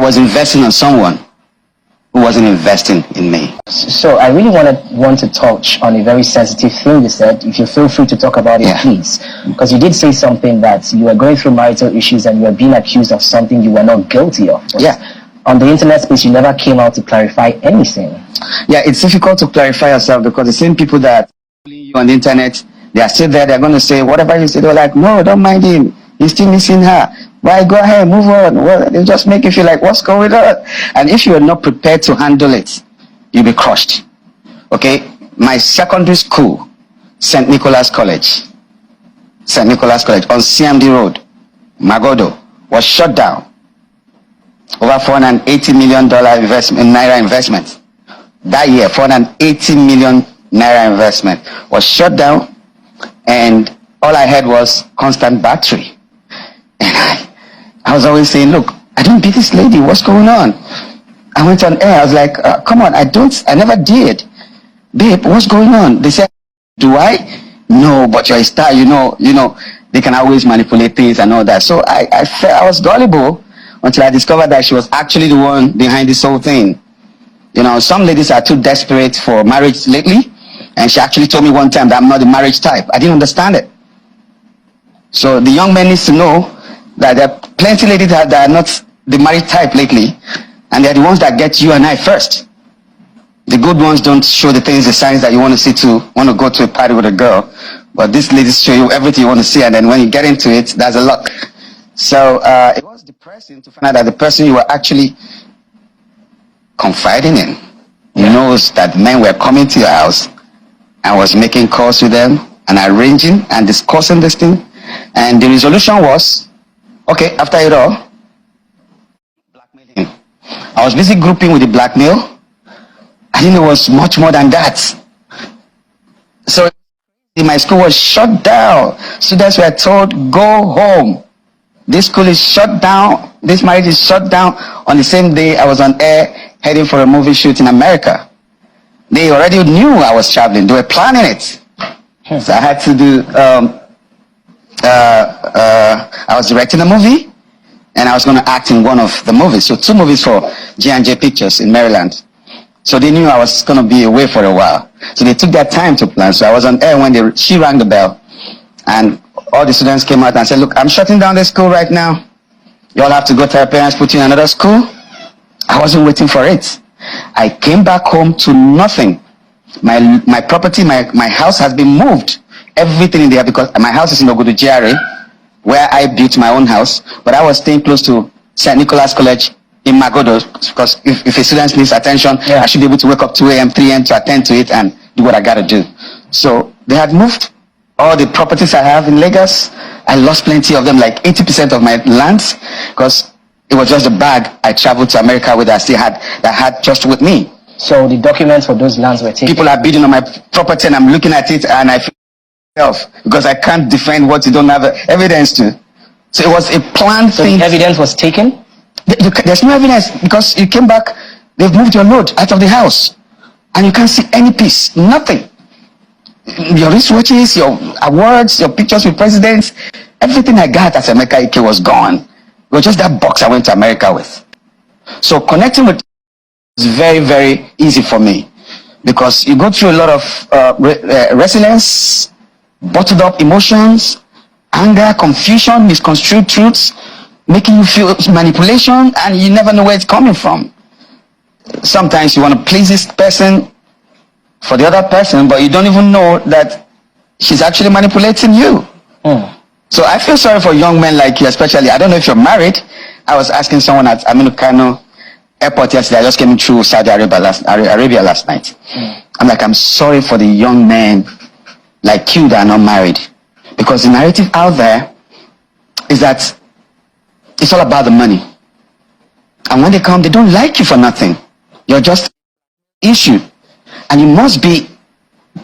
was investing on someone who wasn't investing in me. So I really want to touch on a very sensitive thing you said. If you feel free to talk about it, please. Because you did say something that you were going through marital issues and you were being accused of something you were not guilty of. Yeah. On the internet space, you never came out to clarify anything. Yeah, it's difficult to clarify yourself because the same people that are you on the internet, they are still there. They're going to say whatever you say. They're like, no, don't mind him. He's still missing her. Why? Go ahead, move on. Well, they just make you feel like, what's going on? And if you are not prepared to handle it, you'll be crushed. Okay? My secondary school, St. Nicholas College on CMD Road, Magodo, was shut down. Over $480 million naira investment. That year, 480 million naira investment was shut down, and all I had was constant battery. And I was always saying, look, I don't beat this lady. What's going on? I went on air. I was like, come on, I never did. Babe, what's going on? They said, do I? No, but you're a star, you know, they can always manipulate things and all that. So I was gullible until I discovered that she was actually the one behind this whole thing. You know, some ladies are too desperate for marriage lately, and she actually told me one time that I'm not the marriage type. I didn't understand it. So the young men needs to know that there are plenty of ladies that are not the marriage type lately, and they're the ones that get you and I first. The good ones don't show the things, the signs that you want to see want to go to a party with a girl, but these ladies show you everything you want to see, and then when you get into it, that's a luck. So it was depressing to find out that the person you were actually confiding in knows that men were coming to your house and was making calls with them and arranging and discussing this thing. And the resolution was, okay, after it all, blackmailing. I was busy grouping with the blackmail. I didn't know it was much more than that. So my school was shut down. Students were told, go home. This school is shut down. This marriage is shut down. On the same day, I was on air heading for a movie shoot in America. They already knew I was traveling. They were planning it. So I had to do, I was directing a movie, and I was going to act in one of the movies. So 2 movies for J&J Pictures in Maryland. So they knew I was going to be away for a while. So they took their time to plan. So I was on air when she rang the bell, and all the students came out and said, look, I'm shutting down the school right now. You all have to go to your parents, put you in another school. I wasn't waiting for it. I came back home to nothing. My property, my house has been moved. Everything in there, because my house is in Ogudu GRA, where I built my own house, but I was staying close to St. Nicholas College in Magodo, because if a student needs attention, I should be able to wake up 2 a.m., 3 a.m. to attend to it and do what I got to do. So they had moved all the properties I have in Lagos. I lost plenty of them, like 80% of my lands, because it was just a bag I traveled to America with that I had just with me. So the documents for those lands were taken? People are bidding on my property, and I'm looking at it and I feel myself, because I can't defend what you don't have evidence to. So it was a planned thing. The evidence was taken? There's no evidence, because you came back, they've moved your load out of the house, and you can't see any piece, nothing. Your wristwatches, your awards, your pictures with presidents, everything I got as Emeka Ike was gone. It was just that box I went to America with. So connecting with is very, very easy for me, because you go through a lot of resilience, bottled up emotions, anger, confusion, misconstrued truths, making you feel manipulation, and you never know where it's coming from. Sometimes you want to please this person for the other person, but you don't even know that she's actually manipulating you. So I feel sorry for young men like you, especially. I don't know if you're married. I was asking someone at Aminu Kano airport yesterday. I just came through Saudi Arabia last night. I'm like, I'm sorry for the young men like you that are not married, because the narrative out there is that it's all about the money, and when they come, they don't like you for nothing. You're just an issue, and you must be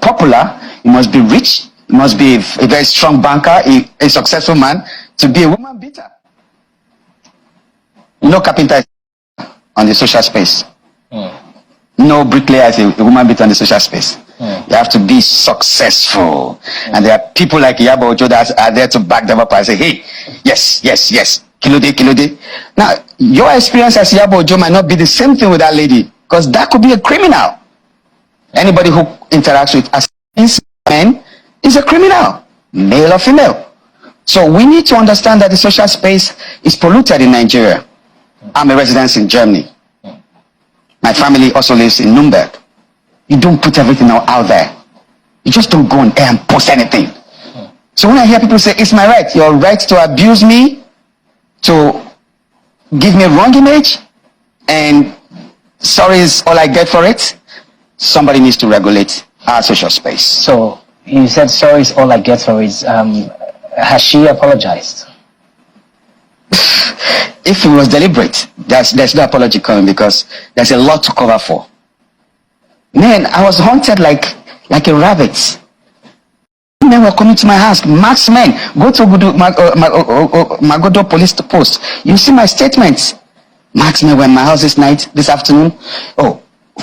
popular, you must be rich, you must be a very strong banker, a successful man, to be a woman beater. No carpenter is on the social space. No bricklayer is a woman beater on the social space. You have to be successful. And there are people like Yabo Ojo that are there to back them up and say, hey, yes, Kilode, Kilode. Now, your experience as Yabo Ojo might not be the same thing with that lady, because that could be a criminal. Anybody who interacts with us men is a criminal, male or female. So we need to understand that the social space is polluted in Nigeria. I'm a resident in Germany. My family also lives in Nuremberg. You don't put everything out there. You just don't go on air and post anything. So when I hear people say, it's my right, your right to abuse me, to give me a wrong image, and sorry is all I get for it, somebody needs to regulate our social space. So you said sorry is all I get for it. Has she apologized? If it was deliberate, there's no apology coming, because there's a lot to cover for. Man, I was haunted like a rabbit. Men were coming to my house. Marksmen, go to Magodo police post. You see my statements. Marksmen were in my house this afternoon. Oh,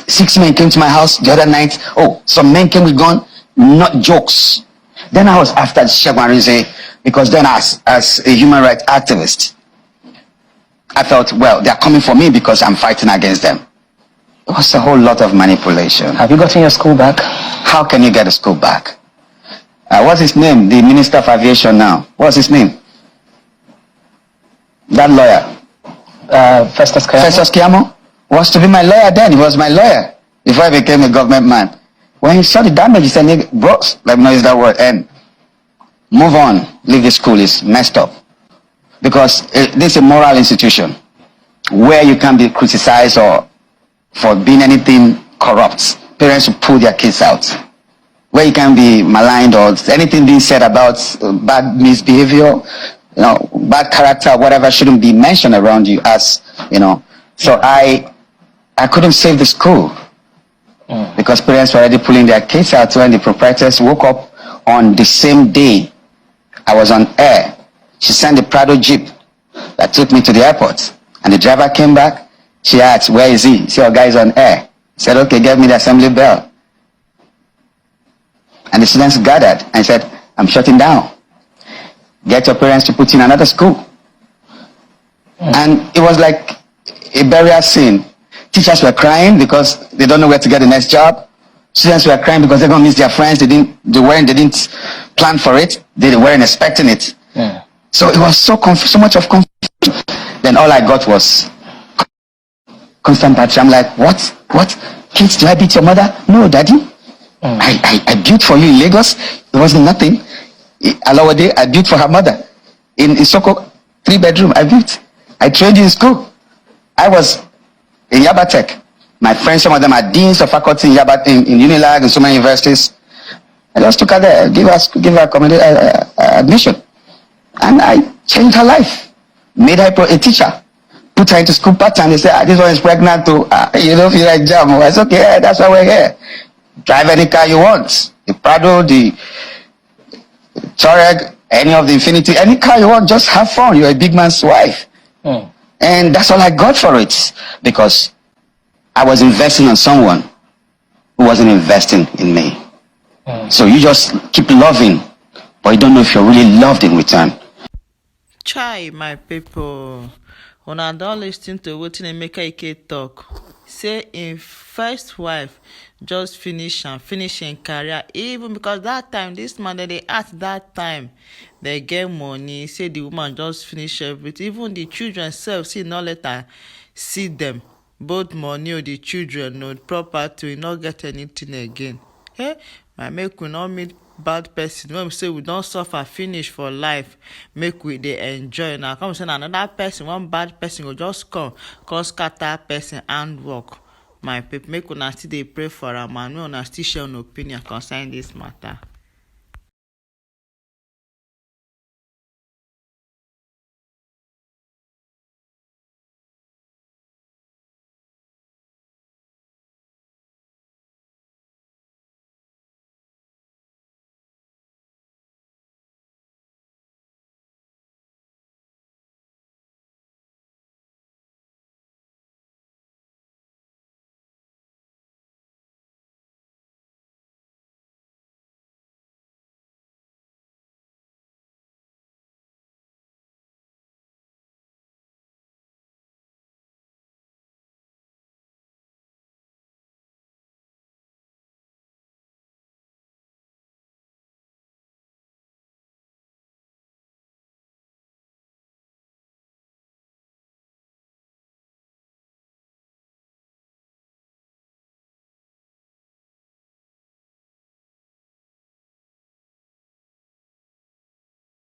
6 men came to my house the other night. Oh, some men came with gun. Not jokes. Then I was after Shagwarize, because then as a human rights activist, I felt, well, they're coming for me because I'm fighting against them. It was a whole lot of manipulation. Have you gotten your school back? How can you get a school back? What's his name? The Minister of Aviation now. What's his name? That lawyer. Festus Keyamo? Festus Keyamo was to be my lawyer then. He was my lawyer before I became a government man. When he saw the damage, he said, bro, let me not use that word, and move on. Leave the school. Is messed up. Because this is a moral institution where you can be criticized or for being anything corrupt. Parents will pull their kids out. Where you can be maligned or anything being said about bad misbehavior, bad character, whatever, shouldn't be mentioned around you as, So I couldn't save the school because parents were already pulling their kids out when the proprietors woke up on the same day I was on air. She sent the Prado Jeep that took me to the airport, and the driver came back. She asked, where is he? See, our guy is on air. He said, okay, get me the assembly bell. And the students gathered and said, I'm shutting down. Get your parents to put in another school. And it was like a burial scene. Teachers were crying because they don't know where to get the next job. Students were crying because they're going to miss their friends. They didn't plan for it. They weren't expecting it. Yeah. So it was so much of confusion. Then all I got was constant battery. I'm like, what? Kids, do I beat your mother? No, daddy. I built for you in Lagos. It wasn't nothing. Alawade, I built for her mother. In Isoko, 3-bedroom, I built. I trained you in school. I was in Yabatech. My friends, some of them are deans of faculty in Unilag and so many universities. I just took her there, give her admission. And I changed her life. Made her a teacher. Put her into school part-time. They said, this one is pregnant too. You don't feel like jam. It's okay, that's why we're here. Drive any car you want. The Prado, the Touareg, any of the Infinity, any car you want, just have fun. You're a big man's wife. And that's all I got for it. Because I was investing on someone who wasn't investing in me. So you just keep loving, but you don't know if you're really loved in return. Chai, my people. Una don lis ten to wetin Emeka Ike talk. Say im first wife just finish im career, even because that time this man dey ask that time they get money. Say the woman just finish everything. Even the children sef see no let her see them. Both money or the children, no property, no get anything again. Hey, my make we not meet bad person. When we say we don't suffer finish for life, make we dey enjoy. Now come say another person, one bad person will just come cause scatter person and work. My people, make una still dey pray for am and make una still share an opinion concerning this matter.